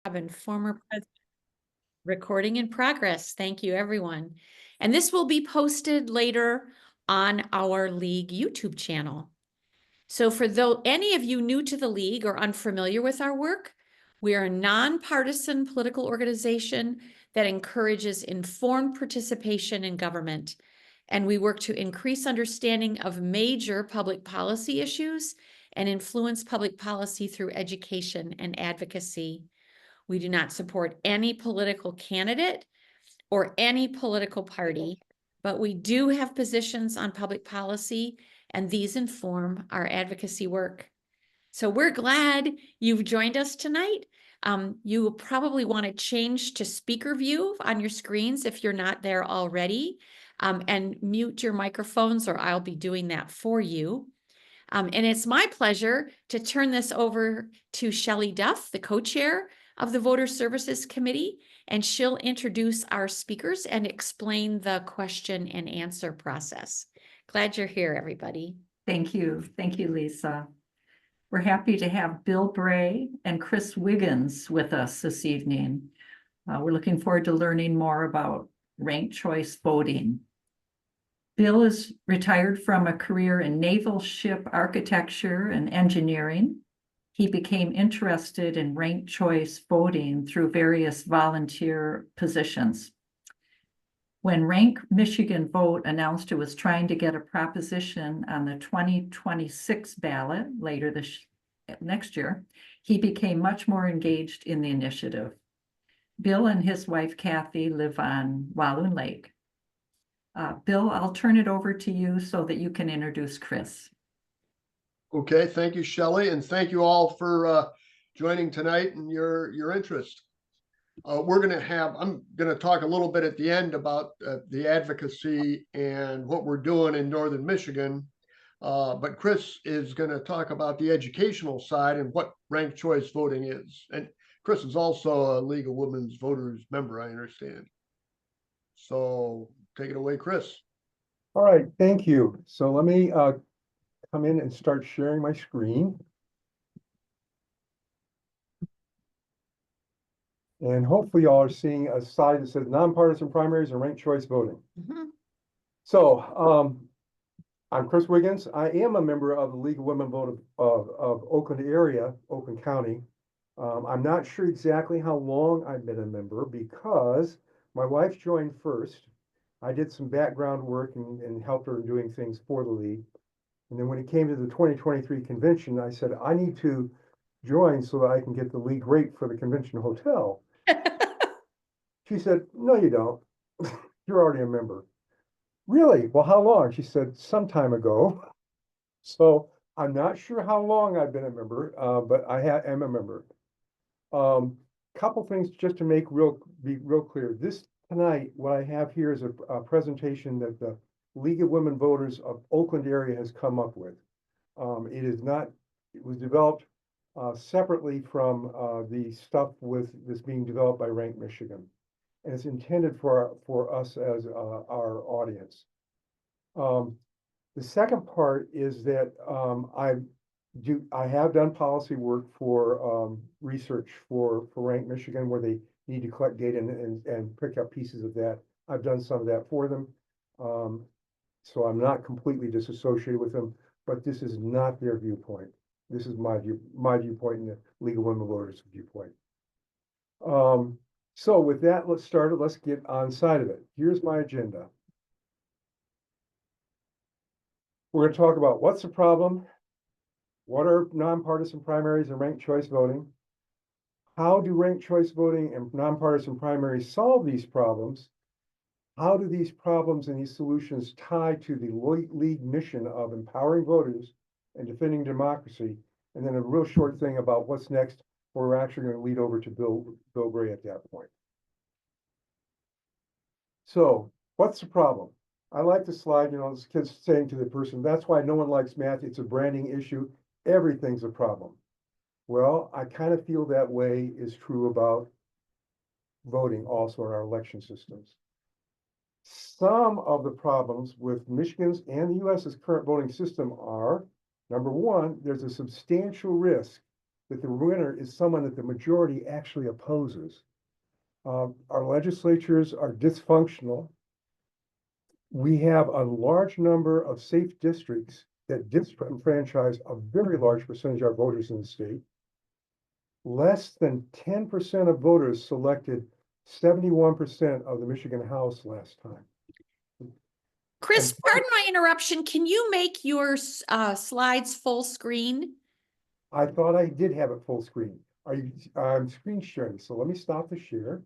And former president. Recording in progress. Thank you, everyone. And this will be posted later on our league YouTube channel. So for any of you new to the league or unfamiliar with our work, we are a nonpartisan political organization that encourages informed participation in government. And we work to increase understanding of major public policy issues and influence public policy through education and advocacy. We do not support any political candidate or any political party, but we do have positions on public policy, and these inform our advocacy work. So we're glad you've joined us tonight. You will probably want to change to speaker view on your screens if you're not there already, and mute your microphones, or I'll be doing that for you. And it's my pleasure to turn this over to Shelley Duff, the co-chair of the Voter Services Committee, and she'll introduce our speakers and explain the question and answer process. Glad you're here, everybody. Thank you. Thank you, Lisa. We're happy to have Bill Bray and Chris Wiggins with us this evening. We're looking forward to learning more about ranked choice voting. Bill is retired from a career in naval ship architecture and engineering. He became interested in ranked choice voting through various volunteer positions. When Rank Michigan Vote announced it was trying to get a proposition on the 2026 ballot later next year, he became much more engaged in the initiative. Bill and his wife, Kathy, live on Walloon Lake. Bill, I'll turn it over to you so that you can introduce Chris. Okay, thank you, Shelley, and thank you all for joining tonight and your interest. I'm going to talk a little bit at the end about the advocacy and what we're doing in Northern Michigan. But Chris is going to talk about the educational side and what ranked choice voting is. And Chris is also a League of Women's Voters member, I understand. So take it away, Chris. All right, thank you. So let me come in and start sharing my screen. And hopefully y'all are seeing a slide that says nonpartisan primaries and ranked choice voting. Mm-hmm. So I'm Chris Wiggins. I am a member of the League of Women Vote of Oakland area, Oakland County. I'm not sure exactly how long I've been a member because my wife joined first. I did some background work and helped her in doing things for the league. And then when it came to the 2023 convention, I said, I need to join so that I can get the league rate for the convention hotel. She said, no, you don't. You're already a member. Really? Well, how long? She said, some time ago. So I'm not sure how long I've been a member, but I am a member. Couple things just to be real clear. This tonight, what I have here is a presentation that the League of Women Voters of Oakland area has come up with. It was developed separately from the stuff that's being developed by Rank Michigan. And it's intended for us as our audience. The second part is that I have done policy work for research for Rank Michigan, where they need to collect data and pick up pieces of that. I've done some of that for them. So I'm not completely disassociated with them, but this is not their viewpoint. This is my viewpoint and the League of Women Voters viewpoint. So with that, let's start it. Let's get on side of it. Here's my agenda. We're going to talk about what's the problem, what are nonpartisan primaries and ranked choice voting, how do ranked choice voting and nonpartisan primaries solve these problems, how do these problems and these solutions tie to the league mission of empowering voters and defending democracy, and then a real short thing about what's next, where we're actually going to lead over to Bill Bray at that point. So what's the problem? I like the slide, this kid's saying to the person, that's why no one likes math. It's a branding issue. Everything's a problem. Well, I kind of feel that way is true about voting also in our election systems. Some of the problems with Michigan's and the US's current voting system are, number one, there's a substantial risk that the winner is someone that the majority actually opposes. Our legislatures are dysfunctional. We have a large number of safe districts that disenfranchise a very large percentage of our voters in the state. Less than 10% of voters selected 71% of the Michigan House last time. Chris, And- pardon my interruption. Can you make your slides full screen? I thought I did have it full screen. I'm screen sharing, so let me stop the share.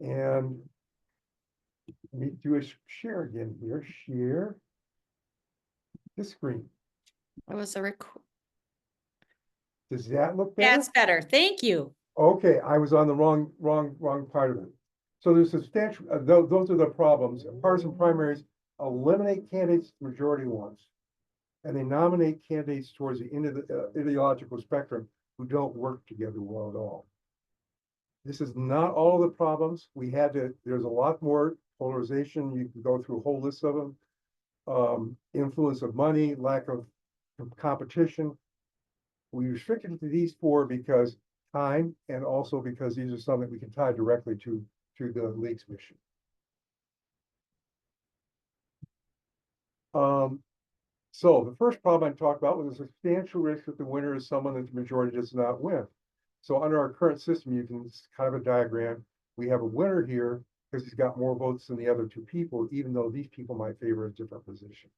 And let me do a share again here. Share the screen. That was a Does that look better? That's better. Thank you. Okay, I was on the wrong part of it. So there's substantial, those are the problems. Partisan primaries eliminate candidates the majority wants. And they nominate candidates towards the end of the ideological spectrum who don't work together well at all. This is not all of the problems. There's a lot more polarization. You can go through a whole list of them. Influence of money, lack of competition. We restricted it to these four because time, and also because these are some that we can tie directly to the league's mission. So the first problem I talked about was a substantial risk that the winner is someone that the majority does not win. So under our current system, it's kind of a diagram. We have a winner here because he's got more votes than the other two people, even though these people might favor a different position.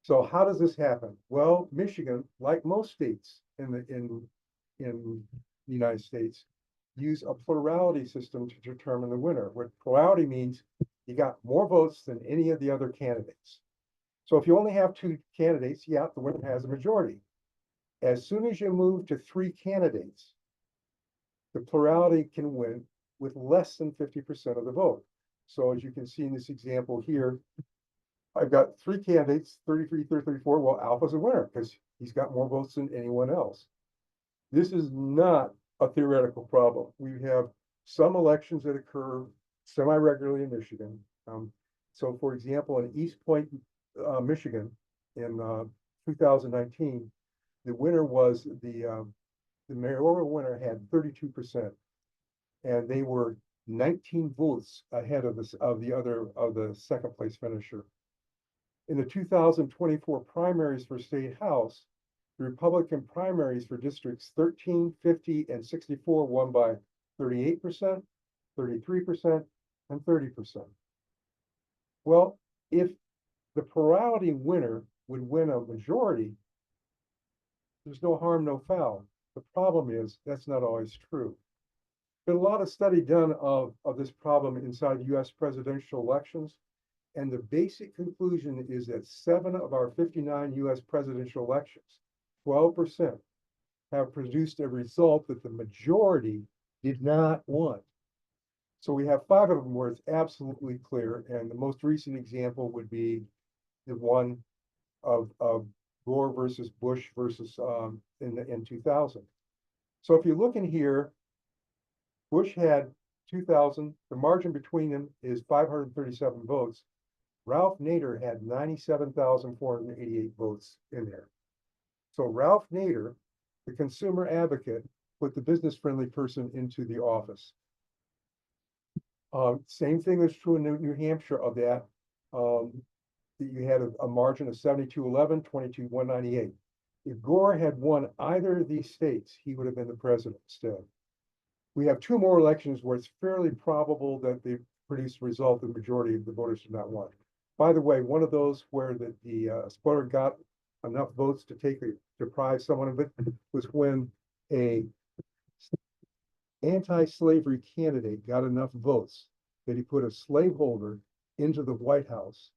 So how does this happen? Well, Michigan, like most states in the United States, use a plurality system to determine the winner. What plurality means, you got more votes than any of the other candidates. So if you only have two candidates, yeah, the winner has a majority. As soon as you move to three candidates, the plurality can win with less than 50% of the vote. So as you can see in this example here, I've got three candidates, 33, 34. Well, Alpha's a winner because he's got more votes than anyone else. This is not a theoretical problem. We have some elections that occur semi-regularly in Michigan. So for example, in East Point, Michigan in 2019, the winner was the mayoral winner had 32%, and they were 19 votes ahead of the second place finisher. In the 2024 primaries for state house, the Republican primaries for districts 13, 50, and 64 won by 38%, 33%, and 30%. Well, if the plurality winner would win a majority, there's no harm, no foul. The problem is that's not always true. Been a lot of study done of this problem inside US presidential elections. And the basic conclusion is that 7 of our 59 US presidential elections, 12%, have produced a result that the majority did not want. So we have 5 of them where it's absolutely clear. And the most recent example would be the one of Gore versus Bush versus in 2000. So if you look in here, Bush had 2000, the margin between them is 537 votes. Ralph Nader had 97,488 votes in there. So Ralph Nader, the consumer advocate, put the business-friendly person into the office. Same thing is true in New Hampshire of that. You had a margin of 72-11, 22-198. If Gore had won either of these states, he would have been the president instead. We have 2 more elections where it's fairly probable that they produced a result the majority of the voters did not want. By the way, one of those where the spoiler got enough votes to deprive someone of it was when a anti-slavery candidate got enough votes that he put a slaveholder into the White House,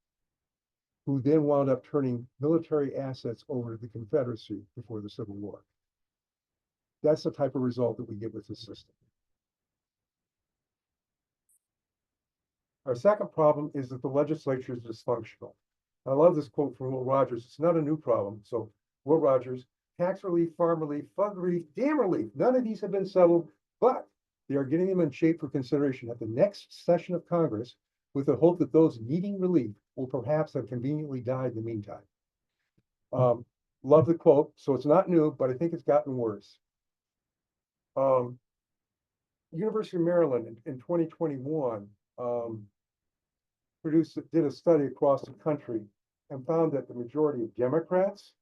who then wound up turning military assets over to the Confederacy before the Civil War. That's the type of result that we get with this system. Our second problem is that the legislature is dysfunctional. I love this quote from Will Rogers. It's not a new problem. So Will Rogers, tax relief, farm relief, fund relief, dam relief. None of these have been settled, but they are getting them in shape for consideration at the next session of Congress, with the hope that those needing relief will perhaps have conveniently died in the meantime. love the quote, so it's not new, but I think it's gotten worse. University of Maryland in 2021 did a study across the country and found that the majority of Democrats,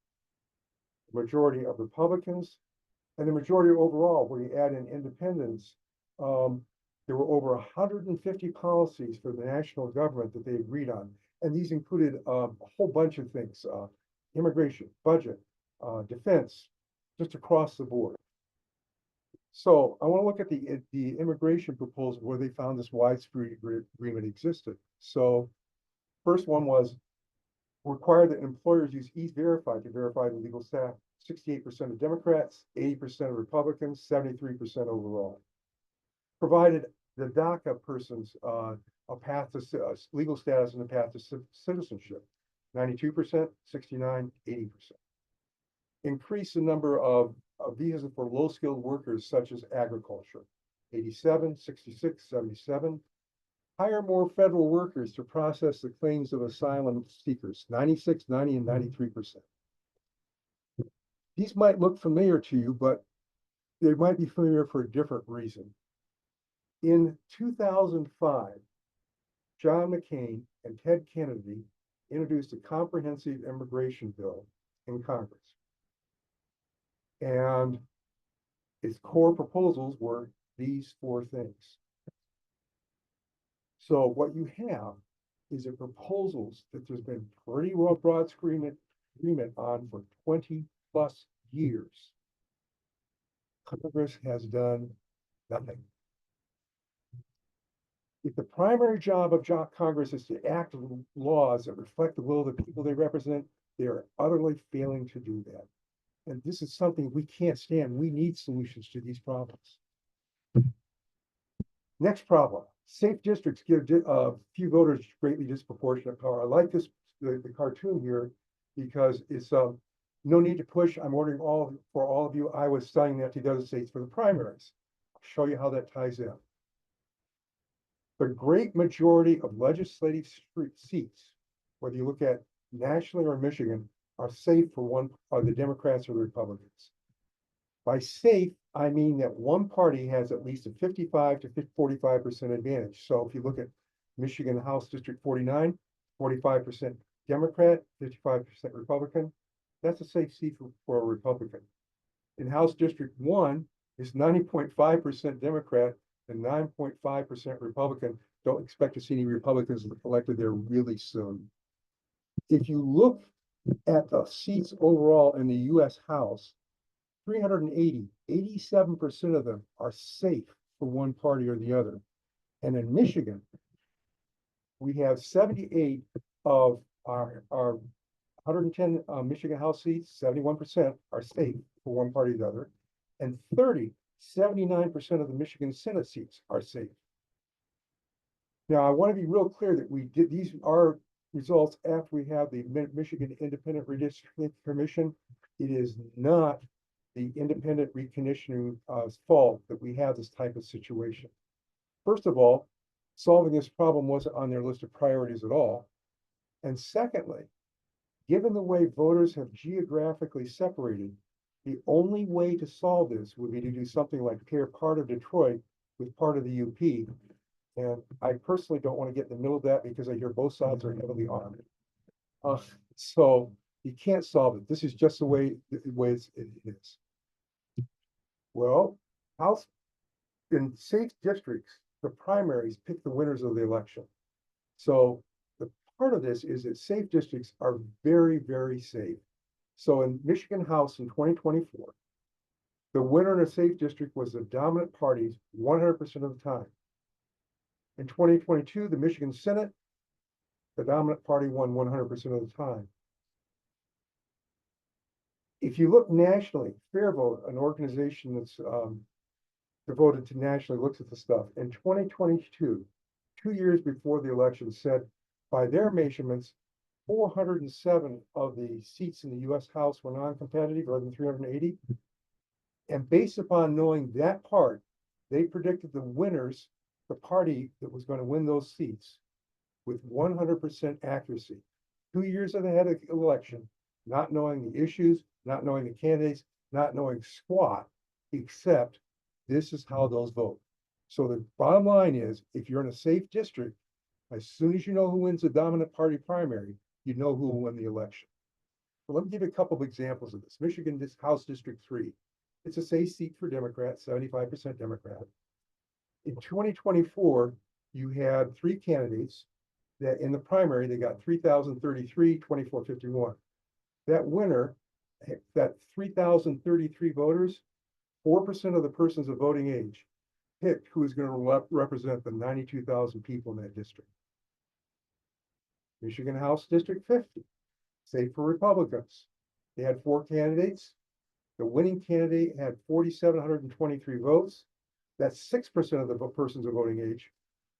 the majority of Republicans, and the majority overall, where you add in independents, there were over 150 policies for the national government that they agreed on. And these included a whole bunch of things, immigration, budget, defense, just across the board. So I want to look at the immigration proposal where they found this widespread agreement existed. So first one was require that employers use E-Verify to verify the legal staff. 68% of Democrats, 80% of Republicans, 73% overall. Provided the DACA persons a path to legal status and a path to citizenship. 92%, 69, 80%. Increase the number of visas for low-skilled workers such as agriculture. 87, 66, 77. Hire more federal workers to process the claims of asylum seekers. 96, 90, and 93%. These might look familiar to you, but they might be familiar for a different reason. In 2005, John McCain and Ted Kennedy introduced a comprehensive immigration bill in Congress. And its core proposals were these four things. So what you have is a proposals that there's been pretty well broad agreement on for 20 plus years. Congress has done nothing. If the primary job of Congress is to act on laws that reflect the will of the people they represent, they are utterly failing to do that. And this is something we can't stand. We need solutions to these problems. Next problem, safe districts give a few voters greatly disproportionate power. I like this, the cartoon here, because it's no need to push. I'm ordering for all of you. I was signing that to the other states for the primaries. I'll show you how that ties in. The great majority of legislative seats, whether you look at nationally or Michigan, are safe for the Democrats or the Republicans. By safe, I mean that one party has at least a 55 to 45% advantage. So if you look at Michigan House District 49, 45% Democrat, 55% Republican, that's a safe seat for a Republican. In House District 1, it's 90.5% Democrat and 9.5% Republican. Don't expect to see any Republicans elected there really soon. If you look at the seats overall in the US House, 380, 87% of them are safe for one party or the other. And in Michigan, we have 78 of our 110 Michigan House seats, 71% are safe for one party or the other. And 79% of the Michigan Senate seats are safe. Now, I want to be real clear that these are results after we have the Michigan Independent Redistricting Commission. It is not the independent reconditioning fault that we have this type of situation. First of all, solving this problem wasn't on their list of priorities at all. And secondly, given the way voters have geographically separated, the only way to solve this would be to do something like pair part of Detroit with part of the UP. And I personally don't want to get in the middle of that because I hear both sides are heavily armed. So you can't solve it. This is just the way it is. Well, House in safe districts, the primaries pick the winners of the election. So the part of this is that safe districts are very, very safe. So in Michigan House in 2024, the winner in a safe district was the dominant parties 100% of the time. In 2022, the Michigan Senate, the dominant party won 100% of the time. If you look nationally, FairVote, an organization that's devoted to nationally looks at the stuff, in 2022, 2 years before the election, said by their measurements, 407 of the seats in the US House were non-competitive, rather than 380. And based upon knowing that part, they predicted the winners, the party that was going to win those seats, with 100% accuracy. 2 years ahead of the election, not knowing the issues, not knowing the candidates, not knowing squat, except this is how those vote. So the bottom line is, if you're in a safe district, as soon as you know who wins the dominant party primary, you know who will win the election. So let me give you a couple of examples of this. Michigan House District 3. It's a safe seat for Democrats, 75% Democrat. In 2024, you had 3 candidates that in the primary, they got 3,033, 2,451. That winner, that 3,033 voters, 4% of the persons of voting age picked who is going to represent the 92,000 people in that district. Michigan House District 50, safe for Republicans. They had 4 candidates. The winning candidate had 4,723 votes. That's 6% of the persons of voting age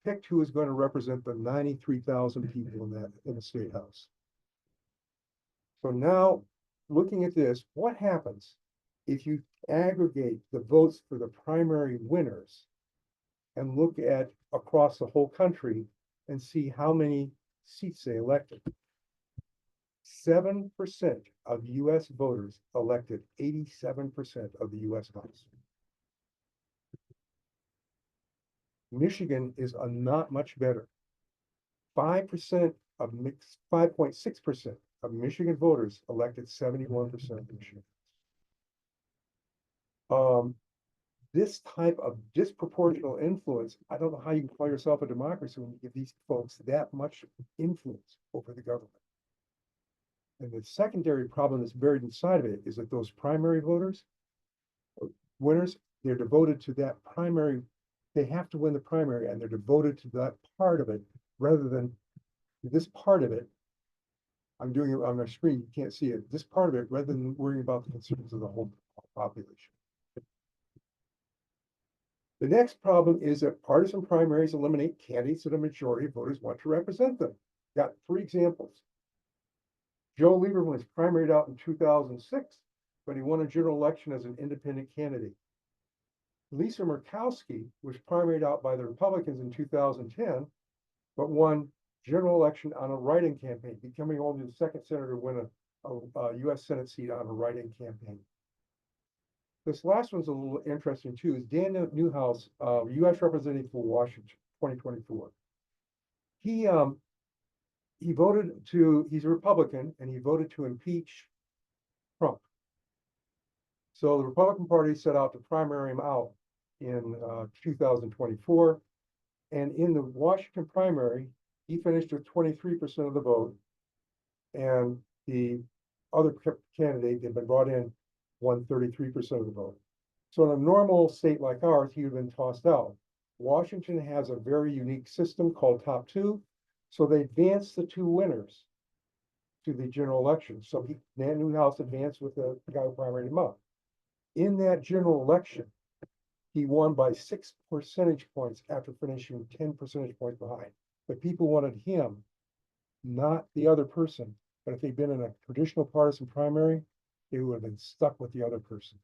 picked who is going to represent the 93,000 people in the state house. So now, looking at this, what happens if you aggregate the votes for the primary winners and look at across the whole country and see how many seats they elected? 7% of US voters elected 87% of the US House. Michigan is not much better. 5% of 5.6% of Michigan voters elected 71% of Michigan. This type of disproportional influence, I don't know how you can call yourself a democracy when you give these folks that much influence over the government. And the secondary problem that's buried inside of it is that those primary voters, winners, they're devoted to that primary. They have to win the primary and they're devoted to that part of it rather than this part of it. I'm doing it on my screen, you can't see it. This part of it rather than worrying about the concerns of the whole population. The next problem is that partisan primaries eliminate candidates that a majority of voters want to represent them. Got 3 examples. Joe Lieberman was primaried out in 2006, but he won a general election as an independent candidate. Lisa Murkowski was primaried out by the Republicans in 2010, but won general election on a write-in campaign, becoming only the 2nd senator to win a US Senate seat on a write-in campaign. This last one's a little interesting too, is Dan Newhouse, US Representative for Washington, 2024. He voted to, he's a Republican, and he voted to impeach Trump. So the Republican Party set out to primary him out in 2024. And in the Washington primary, he finished with 23% of the vote. And the other candidate that had been brought in won 33% of the vote. So in a normal state like ours, he would have been tossed out. Washington has a very unique system called top 2. So they advanced the 2 winners to the general election. So Dan Newhouse advanced with the guy who primaried him up. In that general election, he won by 6 percentage points after finishing 10 percentage points behind. But people wanted him, not the other person. But if they'd been in a traditional partisan primary, they would have been stuck with the other person.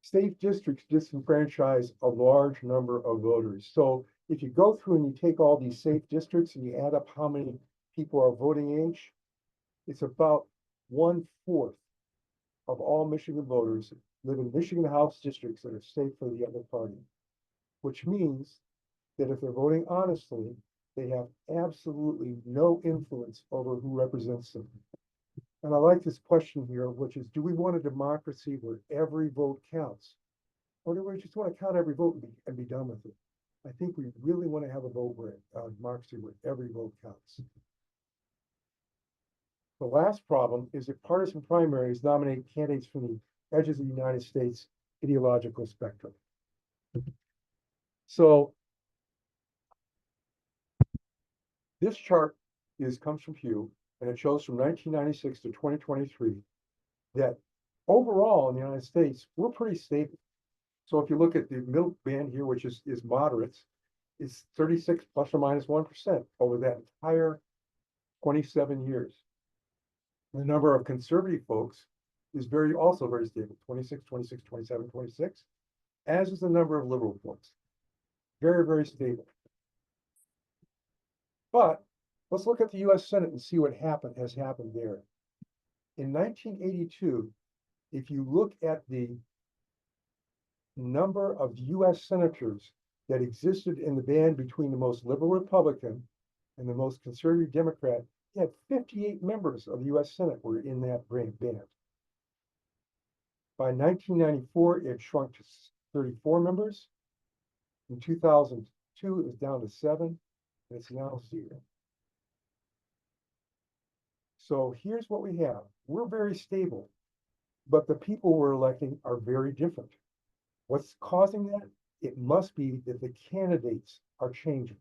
Safe districts disenfranchise a large number of voters. So if you go through and you take all these safe districts and you add up how many people are voting age, it's about 1/4 of all Michigan voters live in Michigan House districts that are safe for the other party, which means that if they're voting honestly, they have absolutely no influence over who represents them. And I like this question here, which is, do we want a democracy where every vote counts? Or do we just want to count every vote and be done with it? I think we really want to have a vote where democracy where every vote counts. The last problem is that partisan primaries nominate candidates from the edges of the United States ideological spectrum. So this chart comes from Pew, and it shows from 1996 to 2023 that overall in the United States, we're pretty stable. So if you look at the middle band here, which is moderates, it's 36 plus or minus 1% over that entire 27 years. The number of conservative folks is also very stable, 26, 26, 27, 26, as is the number of liberal folks. Very, very stable. But let's look at the US Senate and see what has happened there. In 1982, if you look at the number of US senators that existed in the band between the most liberal Republican and the most conservative Democrat, you had 58 members of the US Senate were in that band. By 1994, it shrunk to 34 members. In 2002, it was down to 7, and it's now 0. So here's what we have. We're very stable, but the people we're electing are very different. What's causing that? It must be that the candidates are changing.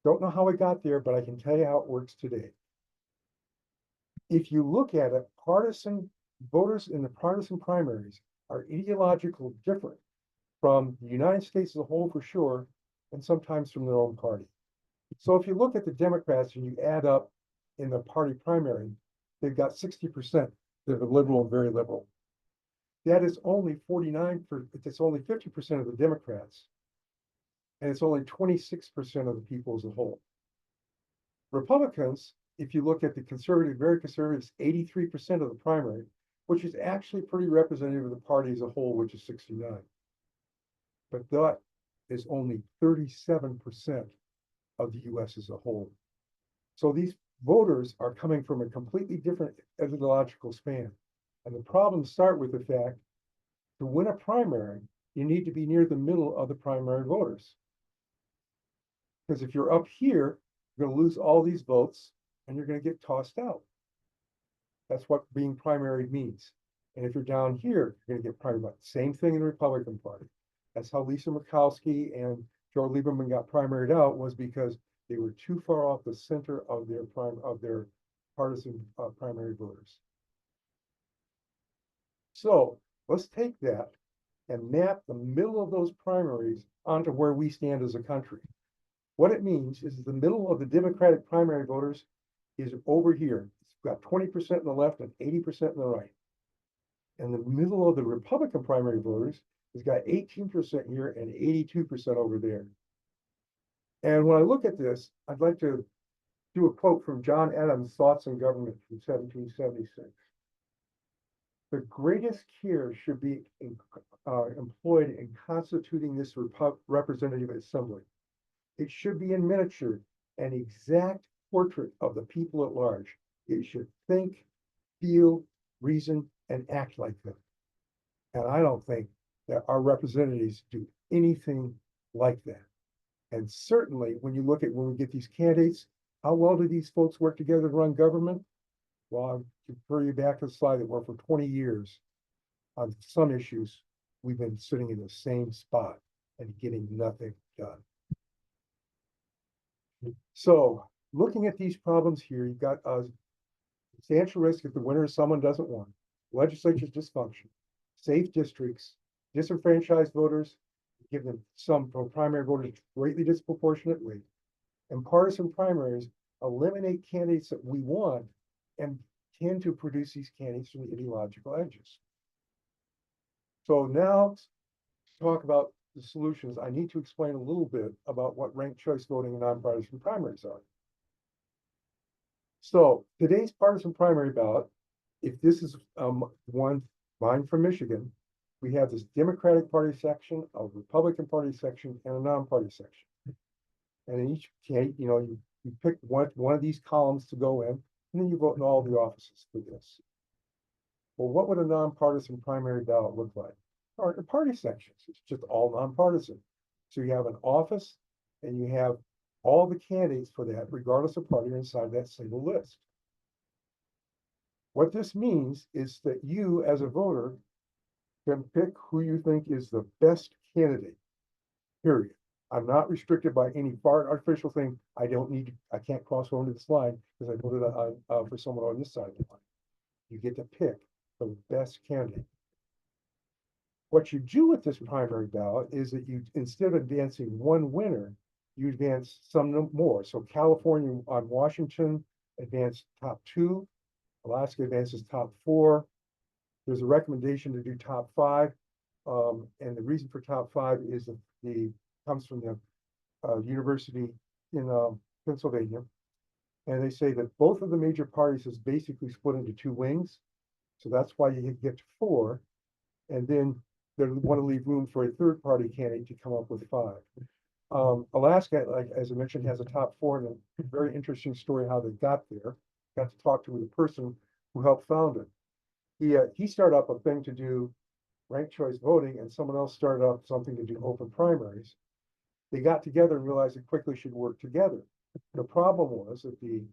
Don't know how we got there, but I can tell you how it works today. If you look at it, partisan voters in the partisan primaries are ideologically different from the United States as a whole for sure, and sometimes from their own party. So if you look at the Democrats and you add up in the party primary, they've got 60% that are liberal and very liberal. That is only 49%, it's only 50% of the Democrats, and it's only 26% of the people as a whole. Republicans, if you look at the conservative, very conservatives, 83% of the primary, which is actually pretty representative of the party as a whole, which is 69. But that is only 37% of the US as a whole. So these voters are coming from a completely different ideological span. And the problems start with the fact to win a primary, you need to be near the middle of the primary voters. Because if you're up here, you're going to lose all these votes and you're going to get tossed out. That's what being primary means. And if you're down here, you're going to get primary. Same thing in the Republican Party. That's how Lisa Murkowski and Joe Lieberman got primaried out, was because they were too far off the center of their partisan primary voters. So let's take that and map the middle of those primaries onto where we stand as a country. What it means is the middle of the Democratic primary voters is over here. It's got 20% on the left and 80% on the right. And the middle of the Republican primary voters has got 18% here and 82% over there. And when I look at this, I'd like to do a quote from John Adams' Thoughts on Government from 1776. The greatest care should be employed in constituting this representative assembly. It should be in miniature, an exact portrait of the people at large. It should think, feel, reason, and act like them. And I don't think that our representatives do anything like that. And certainly when you look at when we get these candidates, how well do these folks work together to run government? Well, I'll refer you back to the slide that where for 20 years on some issues, we've been sitting in the same spot and getting nothing done. So looking at these problems here, you've got a substantial risk if the winner is someone doesn't want. Legislature's dysfunction, safe districts, disenfranchised voters, give them some primary voters greatly disproportionate weight, and partisan primaries eliminate candidates that we want and tend to produce these candidates from the ideological edges. So now to talk about the solutions, I need to explain a little bit about what ranked choice voting and nonpartisan primaries are. So today's partisan primary ballot, if this is mine from Michigan, we have this Democratic Party section, a Republican Party section, and a non-party section. And in each case, you pick one of these columns to go in, and then you vote in all the offices for this. Well, what would a nonpartisan primary ballot look like? Or the party sections, it's just all nonpartisan. So you have an office, and you have all the candidates for that, regardless of party, are inside that single list. What this means is that you, as a voter, can pick who you think is the best candidate, period. I'm not restricted by any artificial thing. I can't cross over to the slide because I voted for someone on this side of the line. You get to pick the best candidate. What you do with this primary ballot is that you, instead of advancing one winner, you advance some more. So California on Washington advanced top 2, Alaska advances top 4. There's a recommendation to do top 5, and the reason for top 5 is that comes from the university in Pennsylvania, And they say that both of the major parties is basically split into two wings. So that's why you get to 4. And then they want to leave room for a third party candidate to come up with 5. Alaska, like as I mentioned, has a top 4, and a very interesting story how they got there. Got to talk to the person who helped found it. He started up a thing to do ranked choice voting, and someone else started up something to do open primaries. They got together and realized it quickly should work together. The problem was that the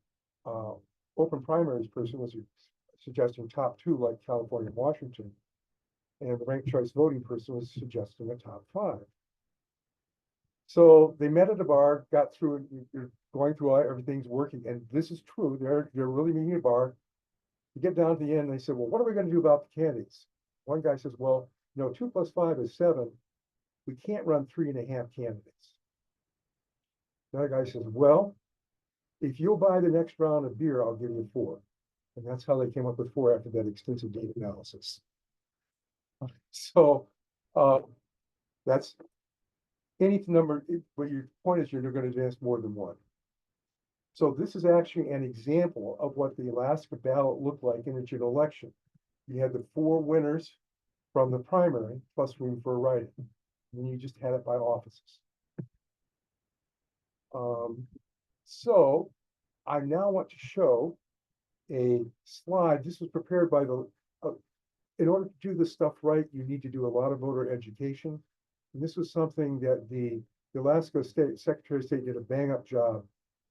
open primaries person was suggesting top 2 like California and Washington, and the ranked choice voting person was suggesting a top 5. So they met at a bar, got through it, going through everything's working, and this is true. They're really meeting at a bar. You get down to the end, and they said, "Well, what are we going to do about the candidates?" One guy says, "Well, 2 + 5 is 7. We can't run 3.5 candidates." The other guy says, "Well, if you'll buy the next round of beer, I'll give you 4." And that's how they came up with 4 after that extensive data analysis. So that's any number, but your point is you're going to advance more than 1. So this is actually an example of what the Alaska ballot looked like in a general election. You had the 4 winners from the primary plus room for a write-in. And you just had it by offices. So I now want to show a slide. This was prepared by in order to do this stuff right, you need to do a lot of voter education. And this was something that the Alaska State Secretary of State did a bang-up job.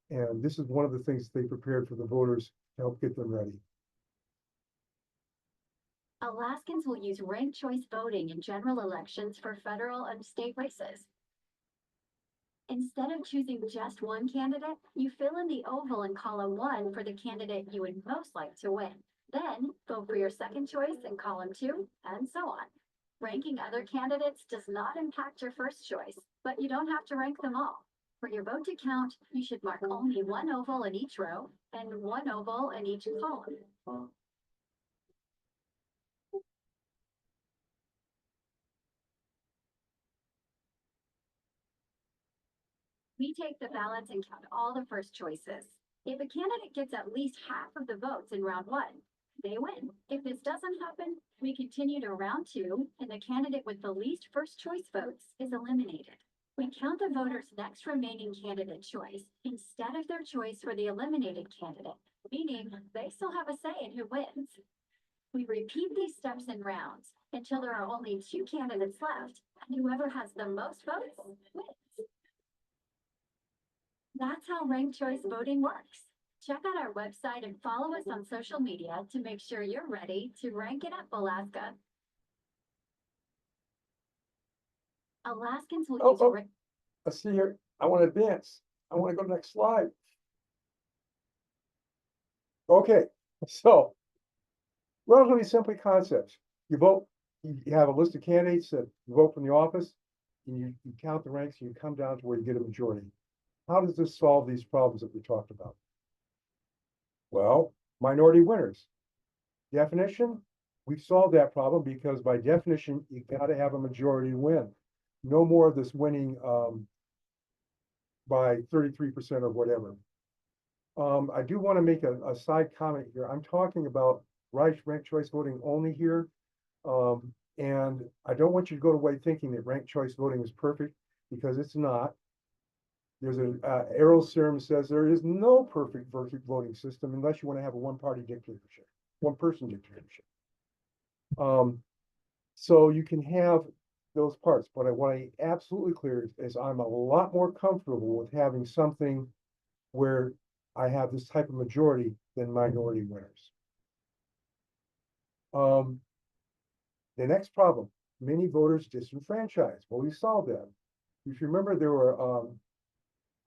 And this is one of the things they prepared for the voters to help get them ready. Alaskans will use ranked choice voting in general elections for federal and state races. Instead of choosing just one candidate, you fill in the oval in column 1 for the candidate you would most like to win. Then vote for your second choice in column 2, and so on. Ranking other candidates does not impact your first choice, but you don't have to rank them all. For your vote to count, you should mark only 1 oval in each row and 1 oval in each column. We take the ballots and count all the first choices. If a candidate gets at least half of the votes in round 1, they win. If this doesn't happen, we continue to round 2, and the candidate with the least first choice votes is eliminated. We count the voters' next remaining candidate choice instead of their choice for the eliminated candidate, meaning they still have a say in who wins. We repeat these steps in rounds until there are only 2 candidates left, and whoever has the most votes wins. That's how ranked choice voting works. Check out our website and follow us on social media to make sure you're ready to rank it up, Alaska. Alaskans will use Let's see here. I want to advance. I want to go to the next slide. Okay, so relatively simple concepts. You vote, you have a list of candidates that you vote from the office, and you count the ranks, and you come down to where you get a majority. How does this solve these problems that we talked about? Well, minority winners. Definition, we've solved that problem because by definition, you got to have a majority win. No more of this winning by 33% or whatever. I do want to make a side comment here. I'm talking about ranked choice voting only here. And I don't want you to go away thinking that ranked choice voting is perfect, because it's not. There's Errol's theorem says there is no perfect voting system unless you want to have a one-party dictatorship, one-person dictatorship. So you can have those parts, but what I absolutely clear is I'm a lot more comfortable with having something where I have this type of majority than minority winners. The next problem, many voters disenfranchised. Well, we solved that. If you remember, there were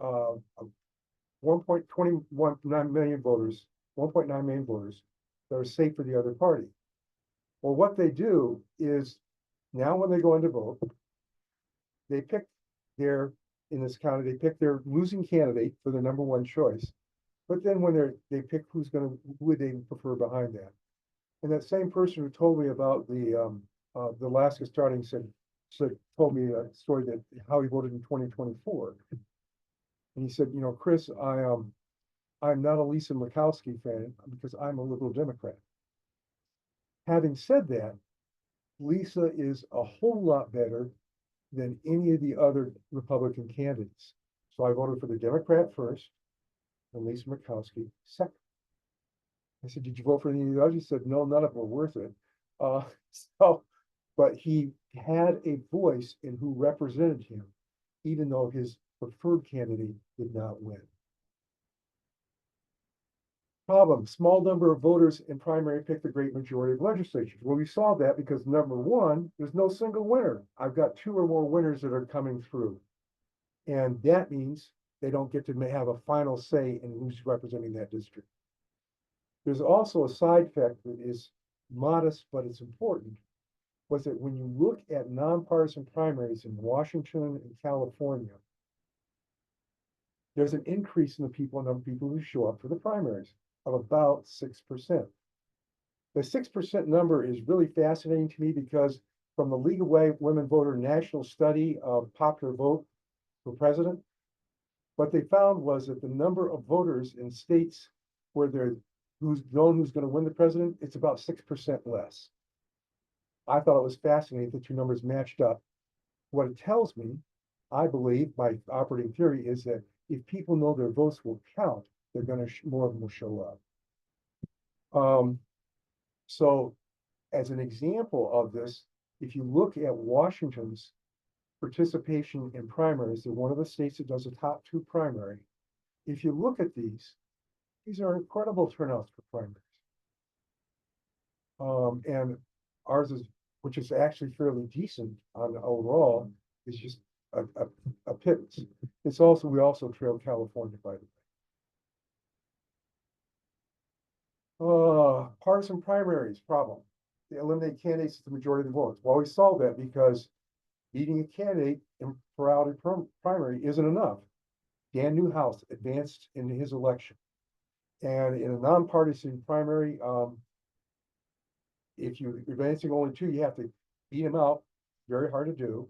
1.29 million voters, 1.9 million voters that are safe for the other party. Well, what they do is now when they go in to vote, they pick in this county, they pick their losing candidate for their number 1 choice. But then when they pick who would they prefer behind that. And that same person who told me about the Alaska starting told me a story that how he voted in 2024. And he said, Chris, I'm not a Lisa Murkowski fan because I'm a liberal Democrat. Having said that, Lisa is a whole lot better than any of the other Republican candidates. So I voted for the Democrat first and Lisa Murkowski second. I said, did you vote for any of the others? He said, no, none of them were worth it. Uh, so, but he had a voice in who represented him, even though his preferred candidate did not win. Problem, small number of voters in primary pick the great majority of legislatures. Well, we saw that because number one, there's no single winner. I've got 2 or more winners that are coming through. And that means they don't get to have a final say in who's representing that district. There's also a side effect that is modest, but it's important, was that when you look at nonpartisan primaries in Washington and California, there's an increase in the number of people who show up for the primaries of about 6%. The 6% number is really fascinating to me because from the League of Women Voters National Study of Popular Vote for President, what they found was that the number of voters in states where who's known who's going to win the president, it's about 6% less. I thought it was fascinating the 2 numbers matched up. What it tells me, I believe, my operating theory is that if people know their votes will count, they're going to more of them will show up. So as an example of this, if you look at Washington's participation in primaries, they're one of the states that does a top 2 primary. If you look at these are incredible turnouts for primaries. And ours is, which is actually fairly decent on the overall, is just a pittance. We also trail California, by the way. Partisan primaries problem. They eliminate candidates at the majority of the votes. Well, we solved that because beating a candidate in plurality primary isn't enough. Dan Newhouse advanced in his election. And in a nonpartisan primary, if you're advancing only 2, you have to beat him out. Very hard to do.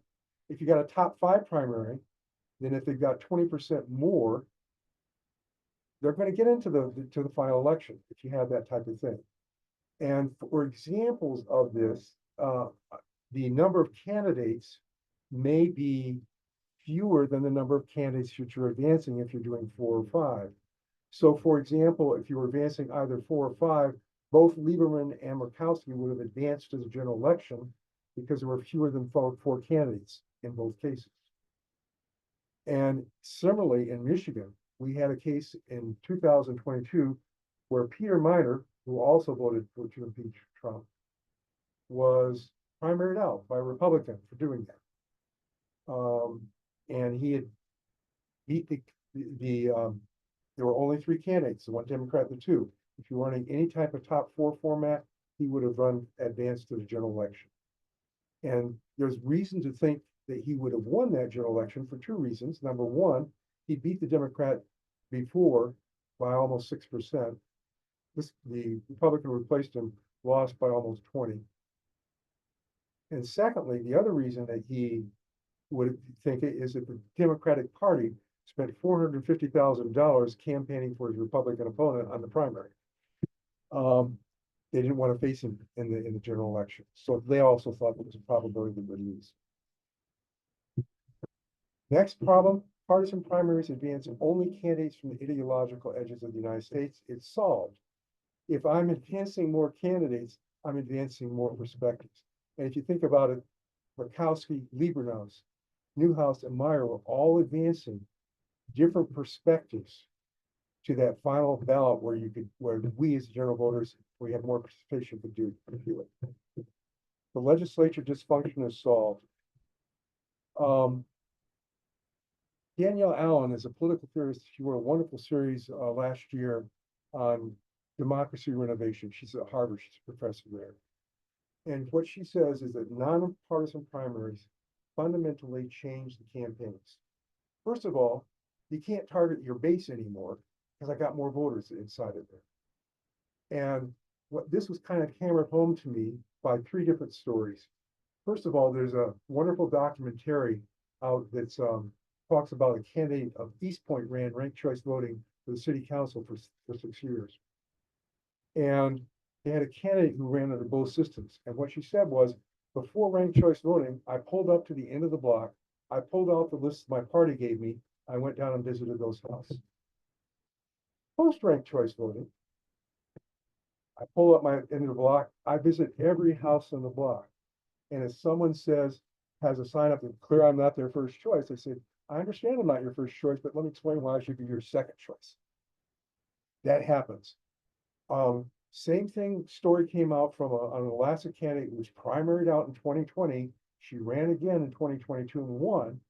If you got a top 5 primary, then if they've got 20% more, they're going to get into the final election if you have that type of thing. And for examples of this, the number of candidates may be fewer than the number of candidates that you're advancing if you're doing 4 or 5. So for example, if you were advancing either 4 or 5, both Lieberman and Murkowski would have advanced to the general election because there were fewer than 4 candidates in both cases. And similarly in Michigan, we had a case in 2022 where Peter Miner, who also voted to impeach Trump, was primaried out by a Republican for doing that. And he had beat there were only 3 candidates, the 1 Democrat, the 2. If you're running any type of top 4 format, he would have advanced to the general election. And there's reason to think that he would have won that general election for 2 reasons. Number one, he beat the Democrat before by almost 6%. The Republican who replaced him lost by almost 20. And secondly, the other reason that he would think it is that the Democratic Party spent $450,000 campaigning for his Republican opponent on the primary. They didn't want to face him in the general election. So they also thought there was a probability they would lose. Next problem, partisan primaries advance only candidates from the ideological edges of the United States. It's solved. If I'm advancing more candidates, I'm advancing more perspectives. And if you think about it, Murkowski, Lieberman, Newhouse, and Meyer were all advancing different perspectives to that final ballot where we as general voters, we have more participation to do it. The legislature dysfunction is solved. Danielle Allen is a political theorist. She wrote a wonderful series last year on democracy renovation. She's at Harvard, she's a professor there. And what she says is that nonpartisan primaries fundamentally change the campaigns. First of all, you can't target your base anymore because I got more voters inside of there. And what this was kind of hammered home to me by 3 different stories. First of all, there's a wonderful documentary out that's talks about a candidate of East Point ran ranked choice voting for the city council for 6 years. And they had a candidate who ran under both systems. And what she said was, before ranked choice voting, I pulled up to the end of the block. I pulled out the list my party gave me. I went down and visited those houses. Post ranked choice voting, I pull up my end of the block. I visit every house on the block. And if someone has a sign up that's clear I'm not their first choice, I say, I understand I'm not your first choice, but let me explain why I should be your second choice. That happens. Same thing, story came out from an Alaska candidate who was primaried out in 2020. She ran again in 2022 and won.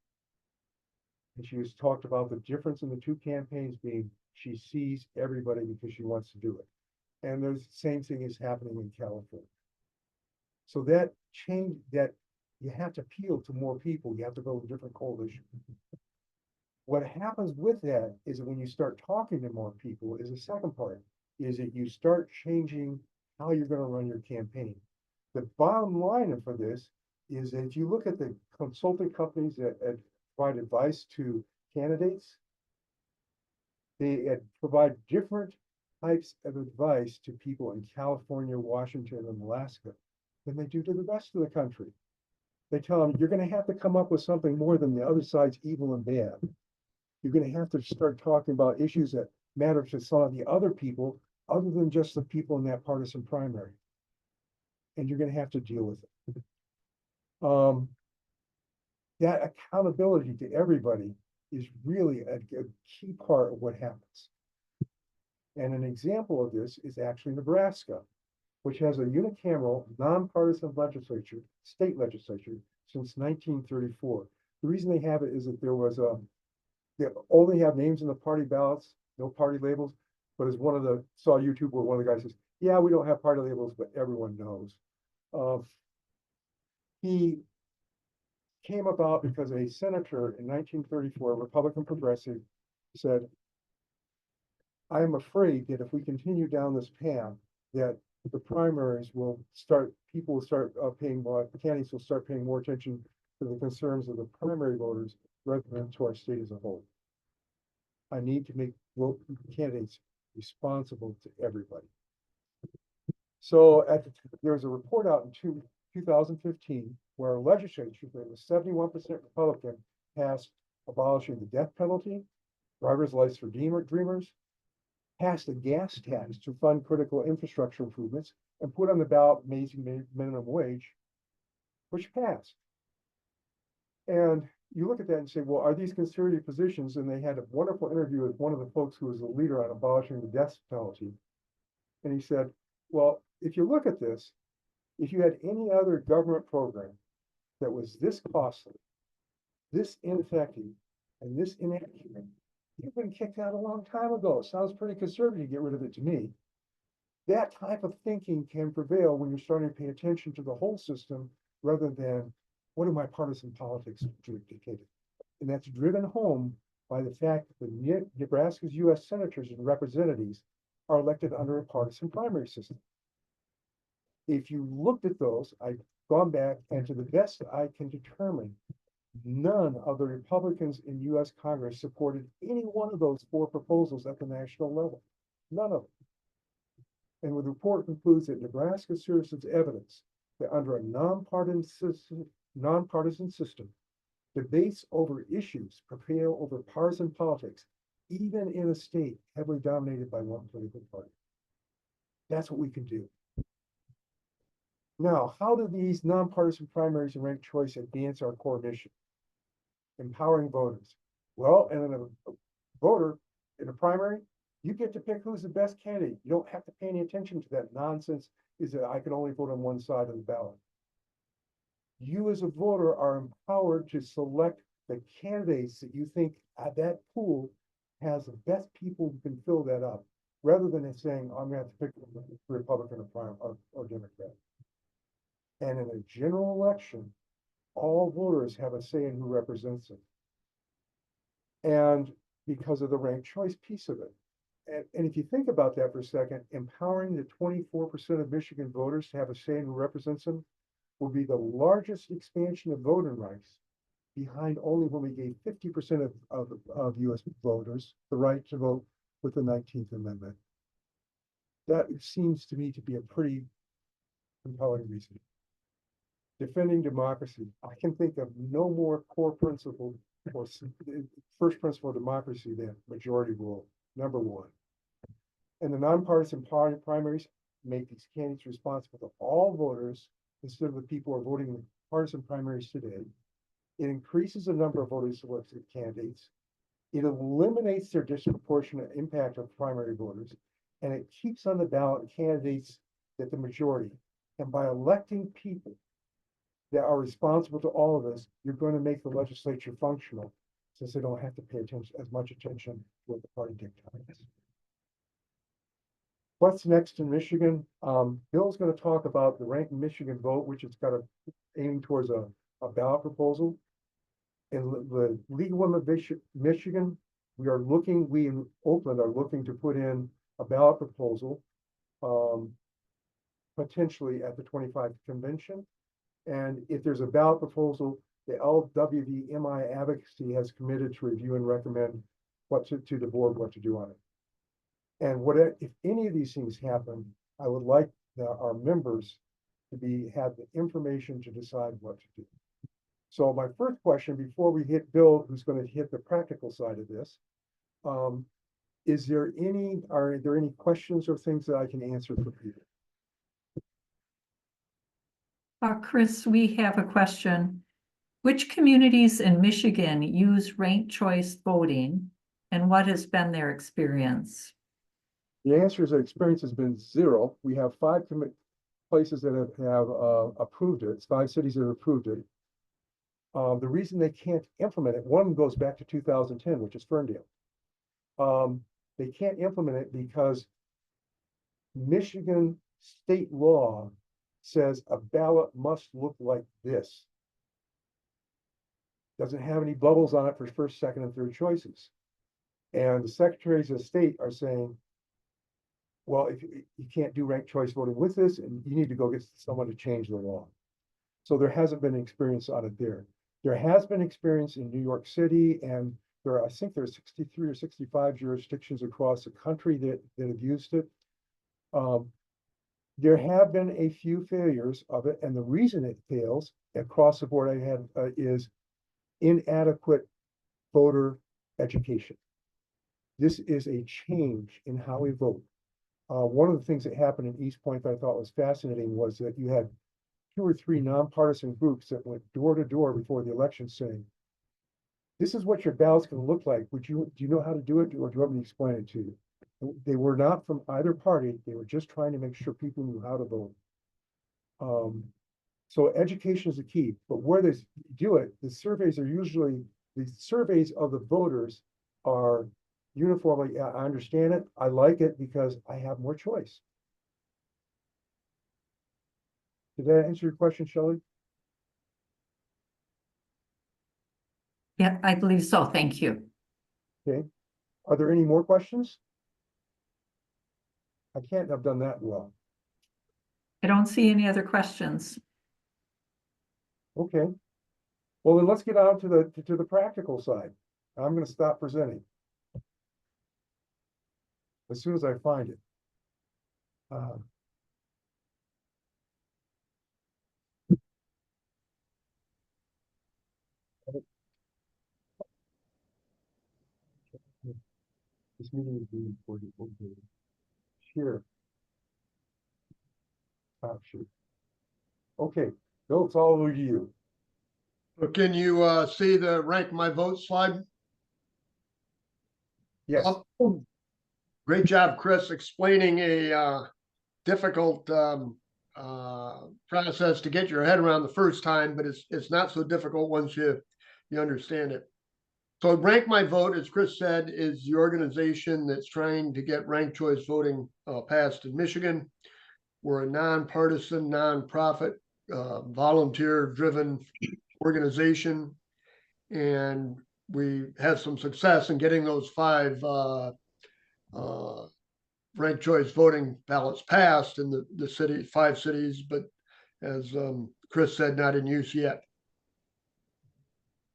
And she was talked about the difference in the two campaigns being she sees everybody because she wants to do it. And the same thing is happening in California. So that change, that you have to appeal to more people. You have to build a different coalition. What happens with that is that when you start talking to more people is the second part, is that you start changing how you're going to run your campaign. The bottom line for this is that if you look at the consulting companies that provide advice to candidates, they provide different types of advice to people in California, Washington, and Alaska than they do to the rest of the country. They tell them, you're going to have to come up with something more than the other side's evil and bad. You're going to have to start talking about issues that matter to some of the other people, other than just the people in that partisan primary. And you're going to have to deal with it. That accountability to everybody is really a key part of what happens. And an example of this is actually Nebraska, which has a unicameral, nonpartisan legislature, state legislature, since 1934. The reason they have it is that there was they only have names in the party ballots, no party labels. But as one of the saw YouTube where one of the guys says, "Yeah, we don't have party labels, but everyone knows." He came about because a senator in 1934, Republican progressive, said, "I am afraid that if we continue down this path, that the primaries will start, people will start paying more, candidates will start paying more attention to the concerns of the primary voters rather than to our state as a whole. I need to make candidates responsible to everybody." So there was a report out in 2015 where a legislature that was 71% Republican passed abolishing the death penalty, driver's license for dreamers, passed a gas tax to fund critical infrastructure improvements, and put on the ballot raising minimum wage, which passed. And you look at that and say, well, are these conservative positions? And they had a wonderful interview with one of the folks who was the leader on abolishing the death penalty. And he said, well, if you look at this, if you had any other government program that was this costly, this ineffective, and this inaccurate, you've been kicked out a long time ago. It sounds pretty conservative to get rid of it to me. That type of thinking can prevail when you're starting to pay attention to the whole system rather than what do my partisan politics dictated. And that's driven home by the fact that Nebraska's U.S. senators and representatives are elected under a partisan primary system. If you looked at those, I've gone back, and to the best I can determine, none of the Republicans in U.S. Congress supported any one of those four proposals at the national level. None of them. And the report concludes that Nebraska serves as evidence that under a nonpartisan system, debates over issues prevail over partisan politics, even in a state heavily dominated by one political party. That's what we can do. Now, how do these nonpartisan primaries and ranked choice advance our core mission? Empowering voters. Well, and a voter in a primary, you get to pick who's the best candidate. You don't have to pay any attention to that nonsense is that I can only vote on one side of the ballot. You as a voter are empowered to select the candidates that you think that pool has the best people who can fill that up, rather than saying, I'm gonna have to pick a Republican or Democrat. And in a general election, all voters have a say in who represents them. And because of the ranked choice piece of it. And if you think about that for a second, empowering the 24% of Michigan voters to have a say in who represents them will be the largest expansion of voting rights, behind only when we gave 50% of US voters the right to vote with the 19th Amendment. That seems to me to be a pretty compelling reason. Defending democracy. I can think of no more core principle or first principle of democracy than majority rule, number one. And the nonpartisan primaries make these candidates responsible to all voters instead of the people who are voting in the partisan primaries today. It increases the number of voters selected candidates. It eliminates their disproportionate impact on primary voters, and it keeps on the ballot candidates that the majority. And by electing people that are responsible to all of us, you're going to make the legislature functional, since they don't have to pay as much attention to what the party dictates. What's next in Michigan? Bill's going to talk about the Rankin Michigan vote, which is got aiming towards a ballot proposal. In the League of Women of Michigan, we in Oakland are looking to put in a ballot proposal, potentially at the 25th convention. And if there's a ballot proposal, the LWVMI advocacy has committed to review and recommend to the board what to do on it. And if any of these things happen, I would like our members to have the information to decide what to do. So my first question, before we hit Bill, who's going to hit the practical side of this, are there any questions or things that I can answer for people? Chris, we have a question. Which communities in Michigan use ranked choice voting, and what has been their experience? The answer is that experience has been zero. We have 5 places that have approved it. It's 5 cities that have approved it. The reason they can't implement it, one goes back to 2010, which is Ferndale. They can't implement it because Michigan state law says a ballot must look like this. Doesn't have any bubbles on it for first, second, and third choices. And the secretaries of state are saying, well, if you can't do ranked choice voting with this, and you need to go get someone to change the law. So there hasn't been experience on it there. There has been experience in New York City, and I think there are 63 or 65 jurisdictions across the country that have used it. There have been a few failures of it, and the reason it fails across the board is inadequate voter education. This is a change in how we vote. One of the things that happened in East Point that I thought was fascinating was that you had 2 or 3 nonpartisan groups that went door to door before the election saying, this is what your ballot's going to look like. Do you know how to do it, or do you want me to explain it to you? They were not from either party. They were just trying to make sure people knew how to vote. So education is the key, but where they do it, the surveys of the voters are uniformly, I understand it, I like it because I have more choice. Did that answer your question, Shelley? Yeah, I believe so. Thank you. Okay. Are there any more questions? I can't have done that well. I don't see any other questions. Okay. Well, then let's get on to the practical side. I'm going to stop presenting as soon as I find it. This meeting is being recorded. Okay. Sure. Oh, shoot. Okay, Bill, it's all over to you. So can you see the rank my vote slide? Yes. Great job, Chris, explaining a difficult process to get your head around the first time, but it's not so difficult once you understand it. So Rank My Vote, as Chris said, is the organization that's trying to get ranked choice voting passed in Michigan. We're a nonpartisan, nonprofit, volunteer-driven organization, and we had some success in getting those 5 ranked choice voting ballots passed in the city, 5 cities, but as Chris said, not in use yet.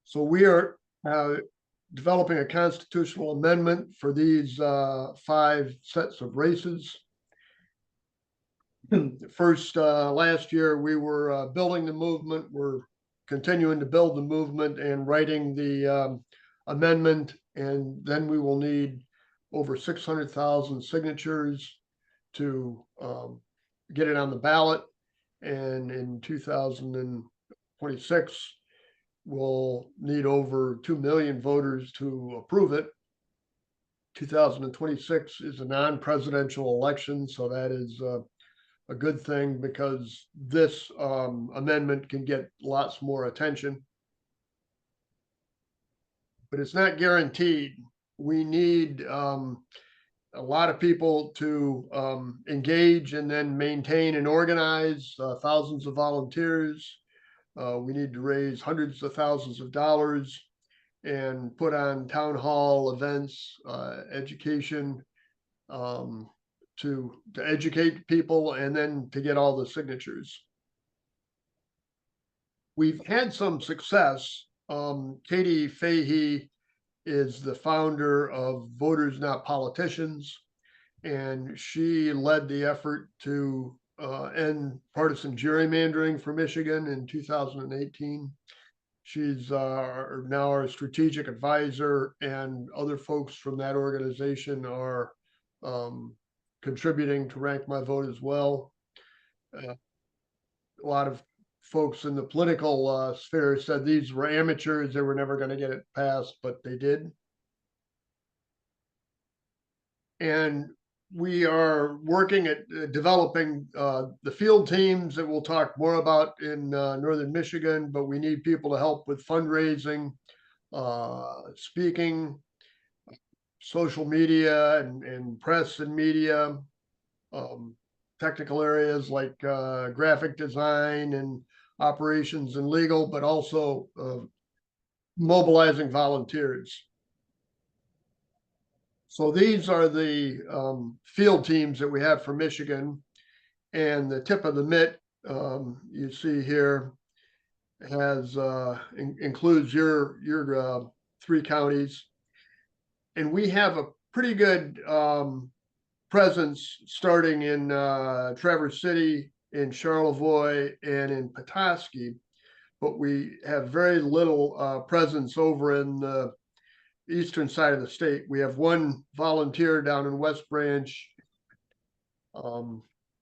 So we are developing a constitutional amendment for these 5 sets of races. First, last year, we were building the movement. We're continuing to build the movement and writing the amendment. And then we will need over 600,000 signatures to get it on the ballot. And in 2026, we'll need over 2 million voters to approve it. 2026 is a non-presidential election, so that is a good thing because this amendment can get lots more attention. But it's not guaranteed. We need a lot of people to engage and then maintain and organize thousands of volunteers. We need to raise hundreds of thousands of dollars and put on town hall events, education, to educate people and then to get all the signatures. We've had some success. Katie Fahey is the founder of Voters Not Politicians, and she led the effort to end partisan gerrymandering for Michigan in 2018. She's now our strategic advisor, and other folks from that organization are contributing to Rank My Vote as well. A lot of folks in the political sphere said these were amateurs, they were never going to get it passed, but they did. And we are working at developing the field teams that we'll talk more about in Northern Michigan, but we need people to help with fundraising, speaking, social media and press and media, technical areas like graphic design and operations and legal, but also mobilizing volunteers. So these are the field teams that we have for Michigan, and the tip of the mitt you see here has includes your 3 counties. And we have a pretty good presence starting in Traverse City, in Charlevoix, and in Petoskey, but we have very little presence over in the eastern side of the state. We have 1 volunteer down in West Branch.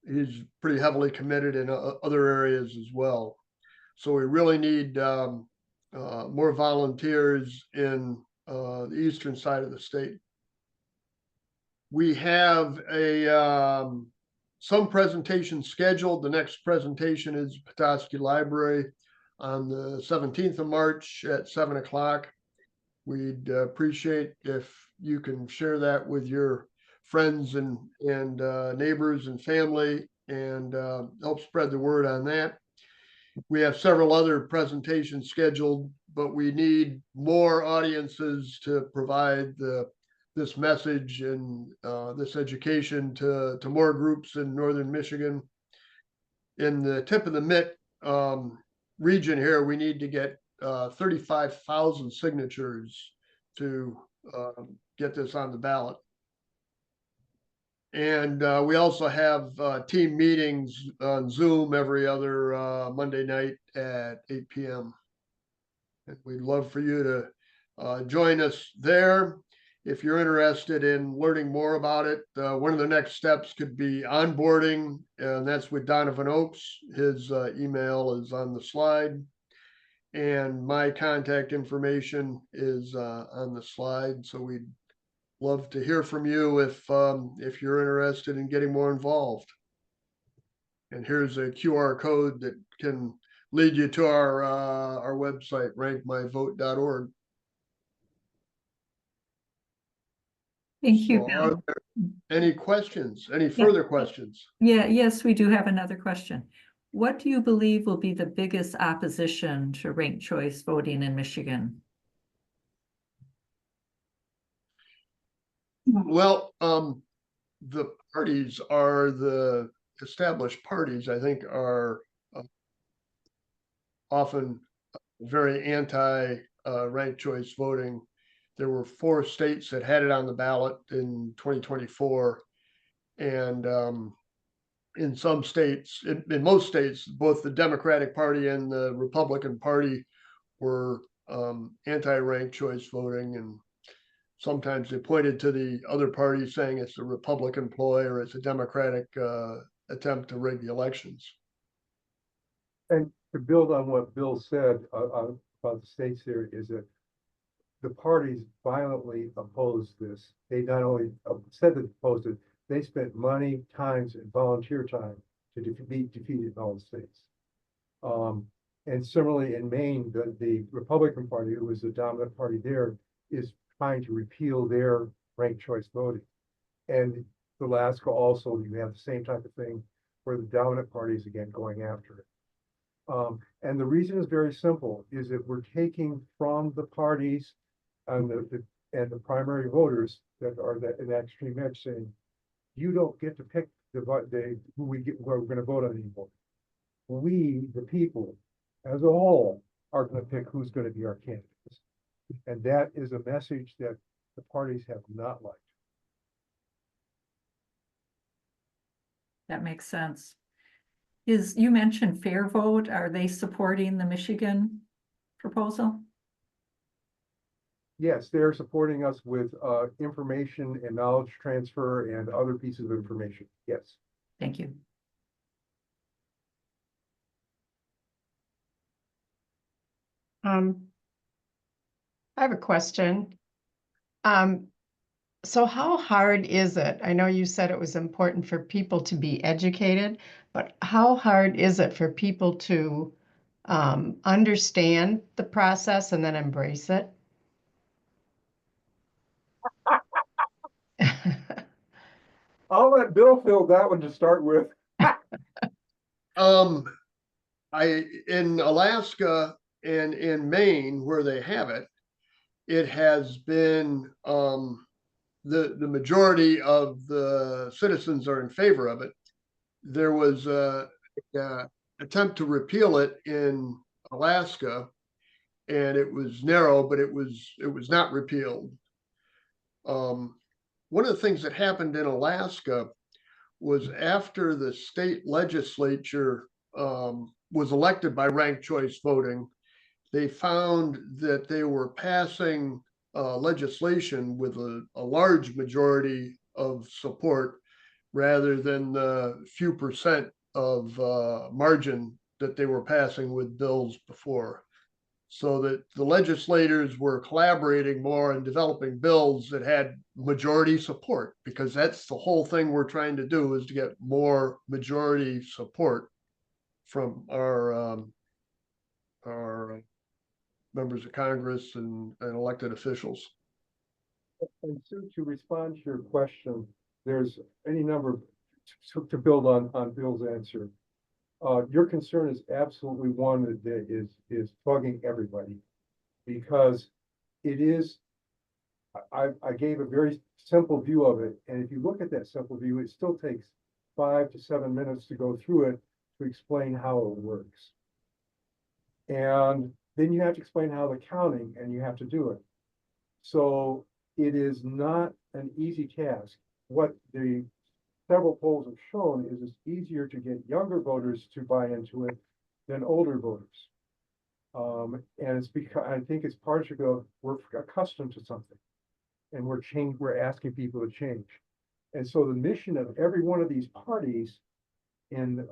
He's pretty heavily committed in other areas as well. So we really need more volunteers in the eastern side of the state. We have some presentations scheduled. The next presentation is Petoskey Library on the 17th of March at 7 o'clock. We'd appreciate if you can share that with your friends and neighbors and family, and help spread the word on that. We have several other presentations scheduled, but we need more audiences to provide this message and this education to more groups in Northern Michigan. In the tip of the mitt region here, we need to get 35,000 signatures to get this on the ballot. And we also have team meetings on Zoom every other Monday night at 8 p.m. And we'd love for you to join us there. If you're interested in learning more about it, one of the next steps could be onboarding, and that's with Donovan Oakes. His email is on the slide, and my contact information is on the slide. So we'd love to hear from you if you're interested in getting more involved. And here's a QR code that can lead you to our website, rankmyvote.org. Thank you, So Bill. are there any questions, any further questions? Yes, we do have another question. What do you believe will be the biggest opposition to ranked choice voting in Michigan? Well, the parties are the established parties, I think, are often very anti ranked choice voting. there were 4 states that had it on the ballot in 2024. And in some states, in most states, both the Democratic Party and the Republican Party were anti-ranked choice voting, and sometimes they pointed to the other party saying it's a Republican ploy or it's a Democratic attempt to rig the elections. And to build on what Bill said about the states here is that the parties violently opposed this. They not only said they opposed it, they spent money, times, and volunteer time to be defeated in all the states. And similarly in Maine, the Republican Party, who was the dominant party there, is trying to repeal their ranked choice voting. And Alaska also, you have the same type of thing where the dominant party is again going after it. And the reason is very simple, is that we're taking from the parties and the primary voters that are in that extreme edge, saying, you don't get to pick who we're going to vote on anymore. We, the people, as a whole, are going to pick who's going to be our candidates. And that is a message that the parties have not liked. That makes sense. You mentioned Fair Vote. Are they supporting the Michigan proposal? Yes, they're supporting us with information and knowledge transfer and other pieces of information. Yes. Thank you. I have a question. So how hard is it? I know you said it was important for people to be educated, but how hard is it for people to understand the process and then embrace it? I'll let Bill fill that one to start with. In Alaska and in Maine, where they have it, it has been the majority of the citizens are in favor of it. There was a attempt to repeal it in Alaska, and it was narrow, but it was not repealed. One of the things that happened in Alaska was after the state legislature was elected by ranked choice voting, they found that they were passing legislation with a large majority of support rather than the few percent of margin that they were passing with bills before. So that the legislators were collaborating more and developing bills that had majority support, because that's the whole thing we're trying to do, is to get more majority support from our members of Congress and elected officials. And Sue, to respond to your question, there's any number to build on Bill's answer. Your concern is absolutely one that is bugging everybody, because it is, I gave a very simple view of it. And if you look at that simple view, it still takes 5 to 7 minutes to go through it to explain how it works. And then you have to explain how the counting, and you have to do it. So it is not an easy task. What the several polls have shown is it's easier to get younger voters to buy into it than older voters. And it's because I think it's partially because we're accustomed to something, and we're asking people to change. And so the mission of every one of these parties when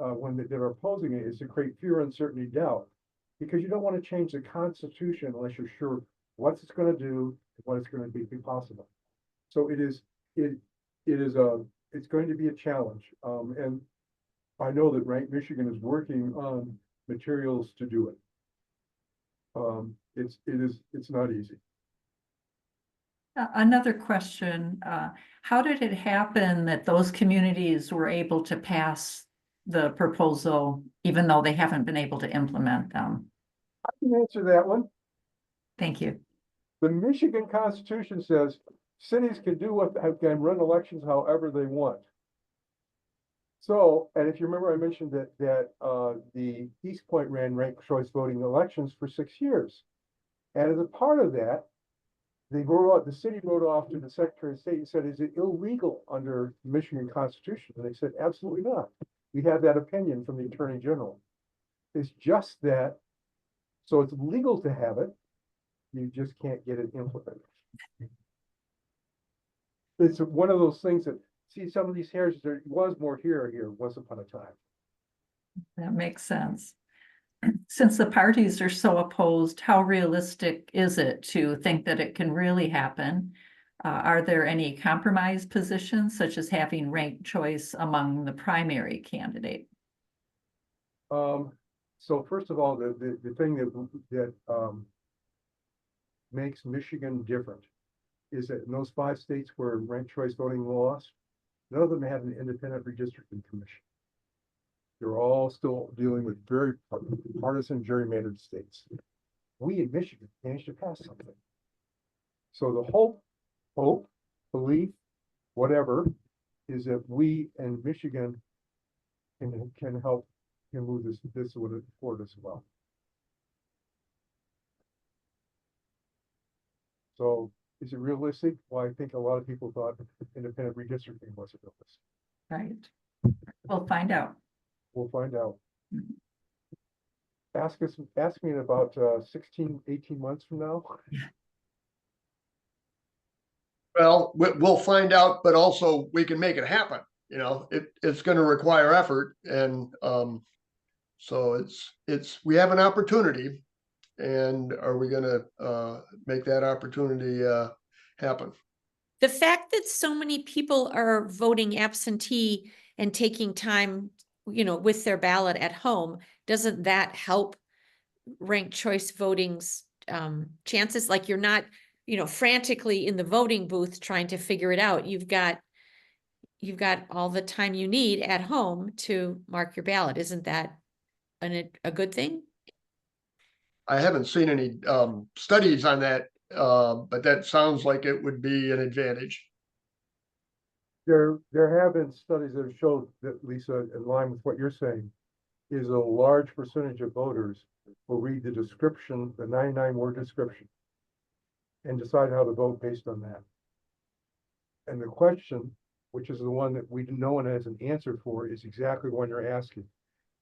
they're opposing it is to create fear, uncertainty, doubt, because you don't want to change the Constitution unless you're sure what it's going to do and what it's going to be possible. So it's going to be a challenge. And I know that Rank Michigan is working on materials to do it. It's not easy. Another question, how did it happen that those communities were able to pass the proposal, even though they haven't been able to implement them? I can answer that one. Thank you. The Michigan Constitution says cities can run elections however they want. So, and if you remember, I mentioned that the East Point ran ranked choice voting elections for 6 years. And as a part of that, they wrote out, the city wrote off to the Secretary of State and said, is it illegal under Michigan Constitution? And they said, absolutely not. We have that opinion from the Attorney General. It's just that, so it's legal to have it, you just can't get it implemented. It's one of those things that, see, some of these hairs, there was more here once upon a time. That makes sense. Since the parties are so opposed, how realistic is it to think that it can really happen? Are there any compromise positions, such as having ranked choice among the primary candidate? So first of all, the thing that makes Michigan different is that in those 5 states where ranked choice voting lost, none of them have an independent redistricting commission. They're all still dealing with very partisan gerrymandered states. We in Michigan managed to pass something. So the hope, belief, whatever, is that we in Michigan can help move this forward as well. So is it realistic? Well, I think a lot of people thought independent redistricting wasn't realistic. Right. We'll find out. We'll find out. Mhm. Ask me in about 16, 18 months from now. Well, we'll find out, but also we can make it happen. You know, it's going to require effort, and so we have an opportunity, and are we going to make that opportunity happen? The fact that so many people are voting absentee and taking time, with their ballot at home, doesn't that help ranked choice voting's chances? Like, you're not, frantically in the voting booth trying to figure it out. You've got all the time you need at home to mark your ballot. Isn't that a good thing? I haven't seen any studies on that, but that sounds like it would be an advantage. There have been studies that have showed that, Lisa, in line with what you're saying, is a large percentage of voters will read the description, the 99-word description, and decide how to vote based on that. And the question, which is the one that no one has an answer for, is exactly what you're asking.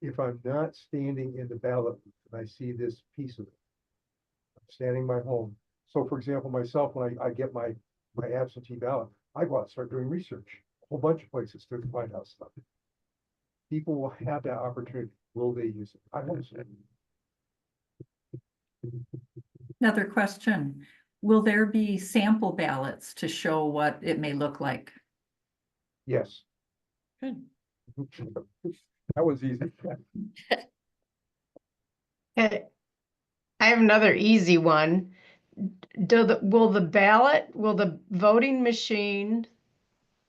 If I'm not standing in the ballot and I see this piece of it, I'm standing in my home. So for example, myself, when I get my absentee ballot, I go out and start doing research, a whole bunch of places to find out stuff. People will have that opportunity. Will they use it? I hope so. Another question. Will there be sample ballots to show what it may look like? Yes. Good. That was easy. Okay. I have another easy one. Will the voting machine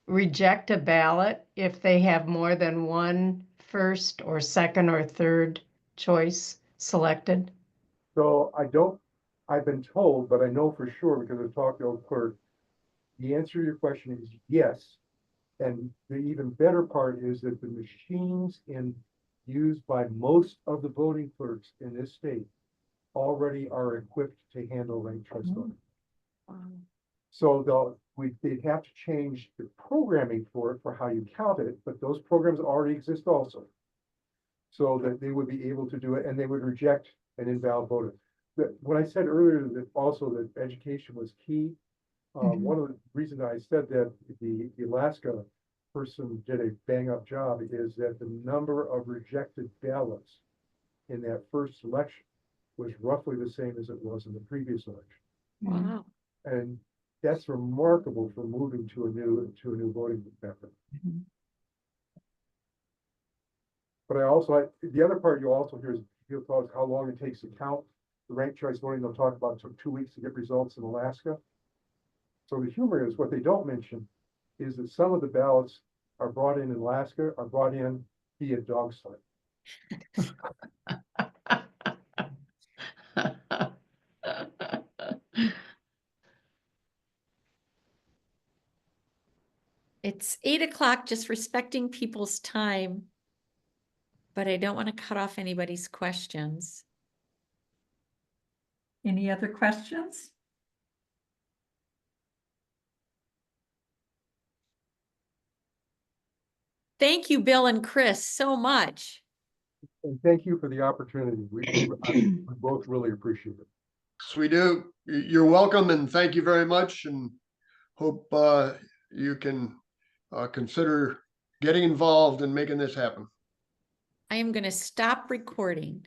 reject a ballot if they have more than one first or second or third choice selected? So I've been told, but I know for sure because I've talked to the clerk, the answer to your question is yes. And the even better part is that the machines used by most of the voting clerks in this state already are equipped to handle ranked choice voting. So they'd have to change the programming for it, for how you count it, but those programs already exist also. So that they would be able to do it, and they would reject an invalid voter. When I said earlier that also that education was key, one of the reasons I said that the Alaska person did a bang up job is that the number of rejected ballots in that first election was roughly the same as it was in the previous election. Wow. And that's remarkable for moving to a new voting method. Mhm. But the other part you also hear is people talk how long it takes to count the ranked choice voting. They'll talk about it took 2 weeks to get results in Alaska. So the humor is what they don't mention is that some of the ballots are brought in Alaska are brought in via dog sled. It's 8 o'clock, just respecting people's time. But I don't want to cut off anybody's questions. Any other questions? Thank you, Bill and Chris, so much. And thank you for the opportunity. We both really appreciate it. Yes, we do. You're welcome and thank you very much and hope you can consider getting involved in making this happen. I am going to stop recording.